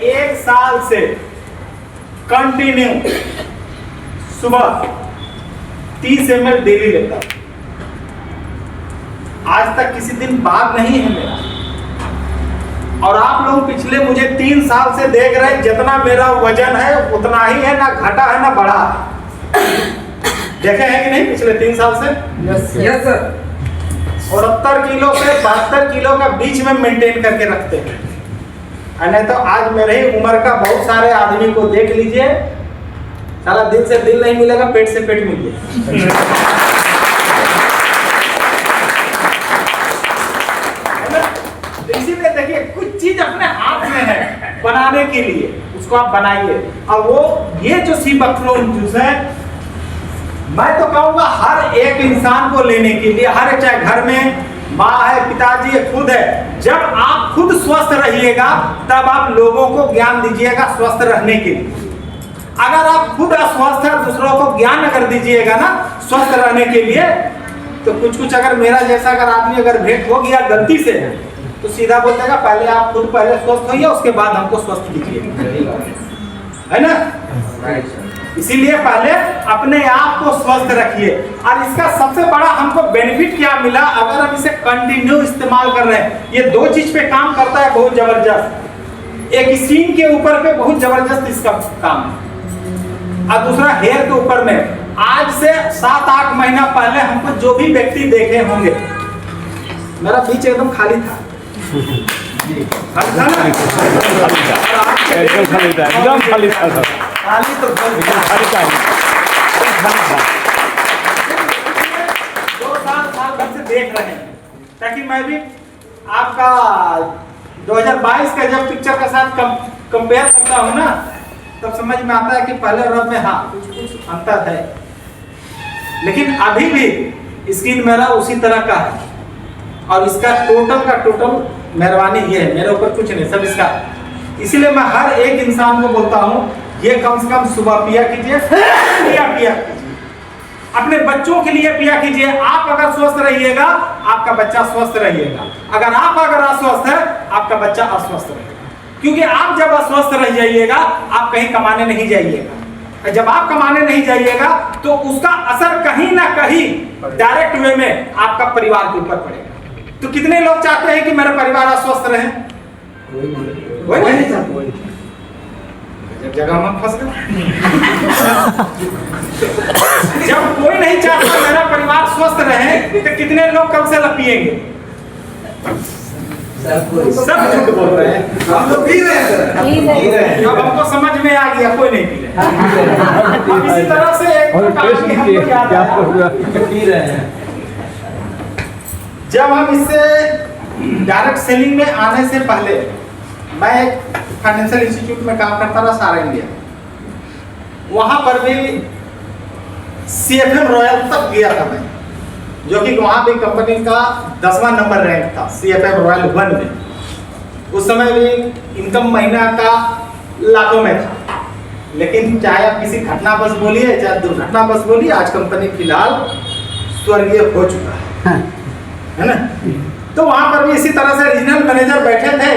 1 साल से कंटिन्यू सुबह 30 ml डेली लेता हूं। आज तक किसी दिन बाद नहीं है मेरा। और आप लोग पिछले मुझे 3 साल से देख रहे हैं, जितना मेरा वजन है उतना ही है, ना घटा है ना बढ़ा है। देखे हैं कि नहीं पिछले 3 साल से? Yes sir. 69 किलो से 72 किलो का बीच में मेंटेन करके रखते हैं। नहीं तो आज मेरे ही उम्र का बहुत सारे आदमी को देख लीजिए, साला दिल से दिल नहीं मिलेगा, पेट से पेट मिल गया। इसीलिए देखिए, कुछ चीज अपने हाथ में है बनाने के लिए, उसको आप बनाइए। और वो ये जो सी बकलोन जूस है, मैं तो कहूंगा हर एक इंसान को लेने के लिए, हर एक, चाहे घर में माँ है, पिताजी है, खुद है, जब आप खुद स्वस्थ रहिएगा तब आप लोगों को ज्ञान दीजिएगा स्वस्थ रहने के लिए। अगर आप खुद अस्वस्थ है, दूसरों को ज्ञान अगर दीजिएगा ना स्वस्थ रहने के लिए, तो कुछ अगर मेरा जैसा अगर आदमी अगर भेंट हो गया गलती से, तो सीधा बोल देगा पहले आप खुद पहले स्वस्थ होइए, उसके बाद हमको स्वस्थ कीजिए, है ना? इसीलिए पहले अपने आप को स्वस्थ रखिए। और इसका सबसे बड़ा हमको बेनिफिट क्या मिला, अगर हम इसे कंटिन्यू इस्तेमाल कर रहे हैं, ये 2 चीज पे काम करता है बहुत जबरदस्त। एक स्किन के ऊपर पे बहुत जबरदस्त इसका काम है, और दूसरा हेयर के ऊपर में। आज से 7-8 महीना पहले हमको जो भी व्यक्ति देखे होंगे, मेरा बीच एकदम खाली था, एकदम खाली था। खाली तो 2 साल भर से देख रहे हैं, ताकि मैं भी आपका 2022 का जब पिक्चर के साथ कंपेयर करता हूँ ना, तब समझ में आता है कि पहले रब में हाँ कुछ अंतर है, लेकिन अभी भी स्किन मेरा उसी तरह का है। और इसका टोटल का टोटल मेहरबानी ये है, मेरे ऊपर कुछ नहीं, सब इसका। इसीलिए मैं हर एक इंसान को बोलता हूँ, ये कम से कम सुबह पिया कीजिए, पिया कीजिए, अपने बच्चों के लिए पिया कीजिए। आप अगर स्वस्थ रहिएगा, आपका बच्चा स्वस्थ रहिएगा। अगर आप अस्वस्थ है, आपका बच्चा अस्वस्थ रहेगा। क्योंकि आप जब अस्वस्थ रह जाइएगा, आप कहीं कमाने नहीं जाइएगा। जब आप कमाने नहीं जाइएगा, तो उसका असर कहीं ना कहीं डायरेक्ट वे में आपका परिवार के ऊपर पड़ेगा। तो कितने लोग चाहते हैं कि मेरा परिवार अस्वस्थ रहे? कोई नहीं चाहता। जगह में फंस गए। जब कोई नहीं चाहता मेरा परिवार स्वस्थ रहे, तो कितने लोग कब से पिएंगे? सब झूठ बोल रहे हैं। हम तो पी रहे हैं। अब हमको समझ में आ गया, कोई नहीं पी रहे। अब इसी तरह से पी रहे हैं। जब हम इससे डायरेक्ट सेलिंग में आने से पहले, मैं एक फाइनेंशियल इंस्टीट्यूट में काम करता रहा, सारा इंडिया। वहां पर भी CFM रॉयल तक गया था मैं, जो कि वहां भी कंपनी का 10वां नंबर रैंक था CFM रॉयल 1 में। उस समय भी इनकम महीना का लाखों में था। लेकिन चाहे आप किसी घटना बस बोलिए, चाहे दुर्घटना बस बोलिए, आज कंपनी फिलहाल स्वर्गीय हो चुका है ना? तो वहां पर भी इसी तरह से रीजनल मैनेजर बैठे थे,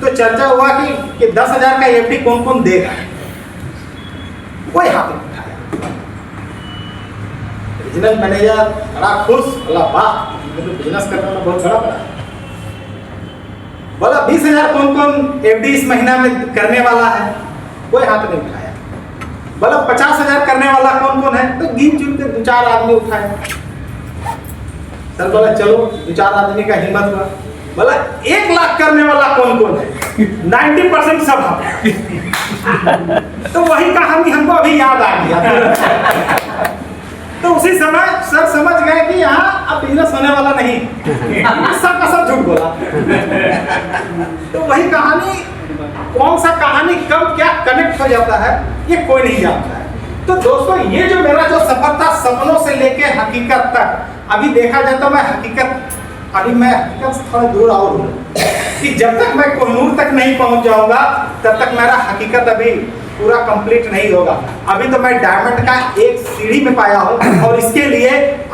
तो चर्चा हुआ कि 10,000 का FD कौन कौन देगा। कोई हाथ नहीं उठाया। रीजनल मैनेजर बड़ा खुश, बोला वाह, तो बिजनेस करने में बहुत बड़ा पड़ा। बोला 20,000 कौन कौन FD इस महीना में करने वाला है? कोई हाथ नहीं उठाया। बोला 50,000 करने वाला कौन कौन है? तो गिन चुन के 2-4 आदमी उठाए। सर बोला चलो 2-4 आदमी का हिम्मत हुआ। बोला 1 लाख करने वाला कौन कौन है? 90% सब हम। तो वही कहानी हमको अभी याद आ गया। तो उसी समय सर समझ गए कि यहाँ अब बिजनेस होने वाला नहीं, सब का सब झूठ बोला। तो वही कहानी, कौन सा कहानी कब क्या कनेक्ट हो जाता है, ये कोई नहीं जानता है। तो दोस्तों, ये जो मेरा जो सफर था सपनों से लेके हकीकत तक, अभी देखा जाए तो मैं हकीकत से थोड़ा दूर और हूँ कि जब तक मैं कोहिनूर तक नहीं पहुँच जाऊंगा, तब तक मेरा हकीकत अभी पूरा कंप्लीट नहीं होगा। अभी तो मैं डायमंड का एक सीढ़ी में पाया हूँ, और इसके लिए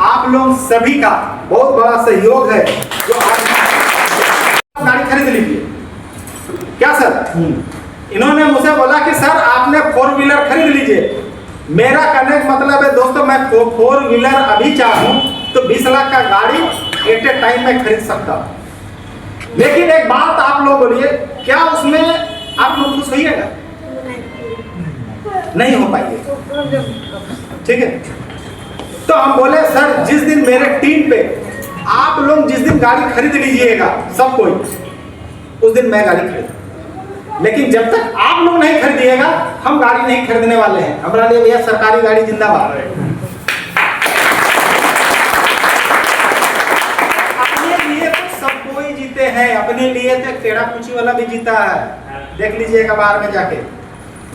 आप लोग सभी का बहुत बड़ा सहयोग है। जो गाड़ी खरीद लीजिए क्या सर? इन्होंने मुझसे बोला कि सर आपने 4 व्हीलर खरीद लीजिए। मेरा कहने का मतलब है दोस्तों, मैं 4 व्हीलर अभी चाहूं तो 20 लाख का गाड़ी एट ए टाइम में खरीद सकता हूं। लेकिन एक बात आप लोग बोलिए, क्या उसमें आप लोग खुश होइएगा? नहीं हो पाइए, ठीक है। तो हम बोले सर जिस दिन मेरे टीम पे आप लोग जिस दिन गाड़ी खरीद लीजिएगा सब कोई, उस दिन मैं गाड़ी खरीद, लेकिन जब तक आप लोग नहीं खरीदिएगा हम गाड़ी नहीं खरीदने वाले हैं। हमारा लिए भैया सरकारी गाड़ी जिंदाबाद। अपने लिए तो सब कोई जीते हैं, अपने लिए तो टेढ़ा पूछी वाला भी जीता है। देख लीजिएगा बाहर में जाके,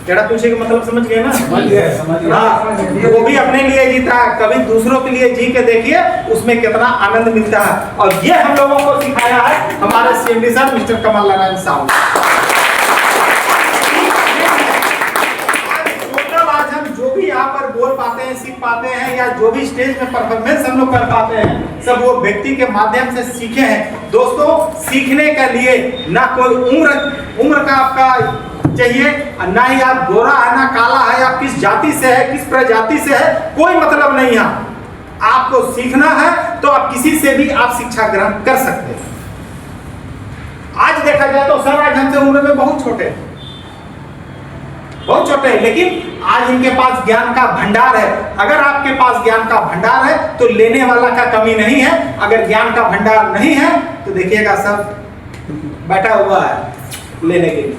टेढ़ा पूछी का मतलब समझ गए ना? समझ गए। हाँ, वो भी अपने लिए जीता है। कभी दूसरों के लिए जी के देखिए, उसमें कितना आनंद मिलता है। और ये हम लोगों को सिखाया है हमारे CMD sir mister Kamal Narayan साहब। यहाँ पर बोल पाते हैं, सीख पाते हैं, या जो भी स्टेज में परफॉर्मेंस हम लोग कर पाते हैं, सब वो व्यक्ति के माध्यम से सीखे हैं। दोस्तों, सीखने के लिए ना कोई उम्र का आपका चाहिए, ना ही आप गोरा है ना काला है, आप किस जाति से है, किस प्रजाति से है, कोई मतलब नहीं है। आपको सीखना है तो आप किसी से भी आप शिक्षा ग्रहण कर सकते हैं। आज देखा जाए तो सर आज हमसे उम्र में बहुत छोटे हैं, बहुत छोटे हैं, लेकिन आज इनके पास ज्ञान का भंडार है। अगर आपके पास ज्ञान का भंडार है तो लेने वाला का कमी नहीं है। अगर ज्ञान का भंडार नहीं है तो देखिएगा सब बैठा हुआ है लेने के लिए।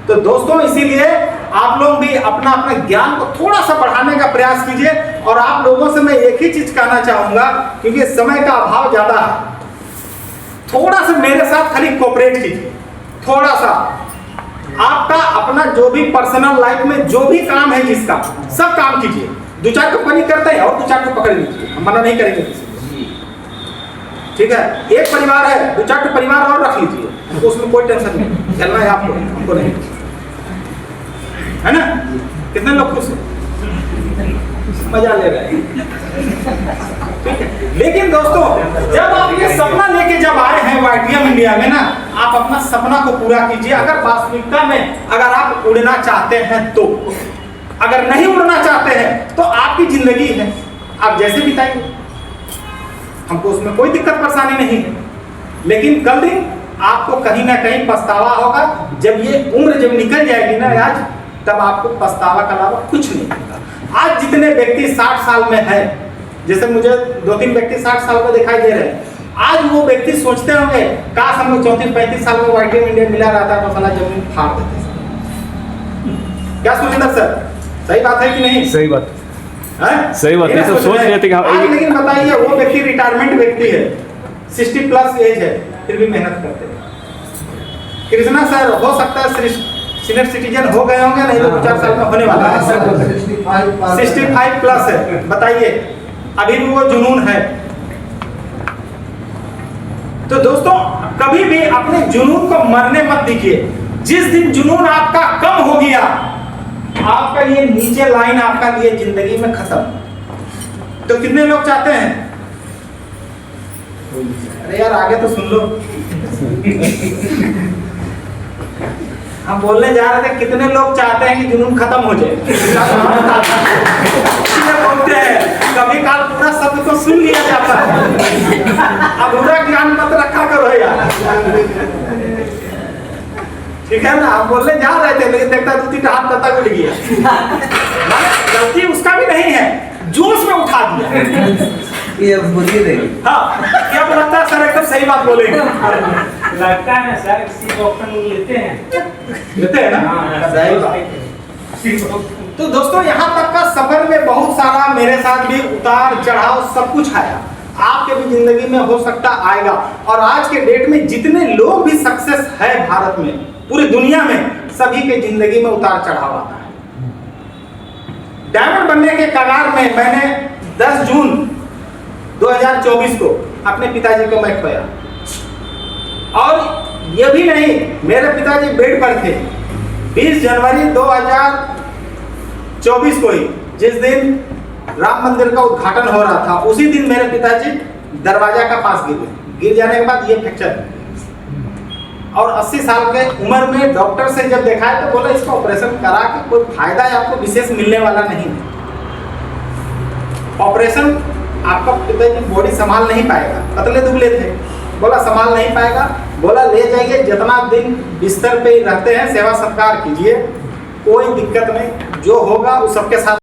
तो दोस्तों, इसीलिए आप लोग भी अपना अपने ज्ञान को थोड़ा सा बढ़ाने का प्रयास कीजिए। और आप लोगों से मैं एक ही चीज कहना चाहूंगा, क्योंकि समय का अभाव ज्यादा है, थोड़ा सा मेरे साथ खाली कोऑपरेट कीजिए। थोड़ा सा आपका अपना जो भी पर्सनल लाइफ में जो भी काम है जिसका, सब काम कीजिए। 2-4 कंपनी करते हैं और 2-4 को पकड़ लीजिए, हम मना नहीं करेंगे किसी को, ठीक है। एक परिवार है, 2-4 परिवार और रख लीजिए, तो उसमें कोई टेंशन नहीं, चलना है आपको, हमको नहीं, है ना? कितने लोग खुश हैं? मजा ले रहे हैं। लेकिन दोस्तों, जब आप ये सपना लेके जब आए हैं वाईटीएम इंडिया में ना, आप अपना सपना को पूरा कीजिए। अगर वास्तविकता में अगर आप उड़ना चाहते हैं तो, अगर नहीं उड़ना चाहते हैं तो आपकी जिंदगी है, आप जैसे बिताइए, हमको उसमें कोई दिक्कत परेशानी नहीं है। लेकिन कल दिन आपको कहीं ना कहीं पछतावा होगा। जब ये उम्र जब निकल जाएगी ना आज, तब आपको पछतावा के अलावा कुछ नहीं होगा। आज जितने व्यक्ति 60 साल में है, जैसे मुझे 2-3 व्यक्ति 60 साल में दिखाई दे रहे हैं, आज वो व्यक्ति सोचते होंगे काश हम लोग 34-35 साल में वाईटीएम इंडिया मिला रहता तो साला जमीन फाड़ देते। क्या सुरेंद्र सर, सही बात है कि नहीं? सही बात है, सही बात है। तो सोच लेते कि आज लेकिन बताइए, वो व्यक्ति रिटायरमेंट व्यक्ति है, 60 प्लस एज है, फिर भी मेहनत करते हैं। कृष्णा सर हो सकता है सीनियर सिटीजन हो गए होंगे, नहीं तो 2-4 साल में होने वाला है। 65 प्लस है, बताइए अभी भी वो जुनून है। तो दोस्तों, कभी भी अपने जुनून को मरने मत दीजिए। जिस दिन जुनून आपका कम हो गया, आपका ये नीचे लाइन आपका लिए जिंदगी में खत्म। तो कितने लोग चाहते हैं? अरे यार आगे तो सुन लो। हम बोलने जा रहे थे, कितने लोग चाहते हैं कि जुनून खत्म हो जाए? बोलते हैं कभी काल पूरा शब्द को सुन लिया जाता है, अधूरा ज्ञान मत रखा करो यार, ठीक है ना? हम बोलने जा रहे थे, लेकिन देखता 2-3 हाथ तक उठ गया। गलती उसका भी नहीं है, जोश में उठा दिया। ये बोलिए नहीं। हाँ, क्या लगता है सर? एकदम सही बात बोलेंगे। लगता है ना सर, किसी ऑप्शन लेते हैं ना? सही बात। तो दोस्तों, यहाँ तक का सफर में बहुत सारा मेरे साथ भी उतार चढ़ाव सब कुछ आया, आपके भी जिंदगी में हो सकता आएगा। और आज के डेट में जितने लोग भी सक्सेस है भारत में, पूरी दुनिया में, सभी के जिंदगी में उतार चढ़ाव आता है। डायमंड बनने के कगार में मैंने 10 जून 2024 को अपने पिताजी को मैं खोया। और ये भी नहीं, मेरे पिताजी बेड पर थे। 20 जनवरी 2024 को ही, जिस दिन राम मंदिर का उद्घाटन हो रहा था, उसी दिन मेरे पिताजी दरवाजा का पास गिर गए। गिर जाने के बाद ये फ्रैक्चर, और 80 साल के उम्र में डॉक्टर से जब दिखाया तो बोला इसका ऑपरेशन करा के कोई फायदा आपको विशेष मिलने वाला नहीं। ऑपरेशन आपका पिताजी बॉडी संभाल नहीं पाएगा, पतले दुबले थे, बोला संभाल नहीं पाएगा, बोला ले जाइए जितना दिन बिस्तर पे ही रहते हैं सेवा सत्कार कीजिए, कोई दिक्कत नहीं, जो होगा वो सबके साथ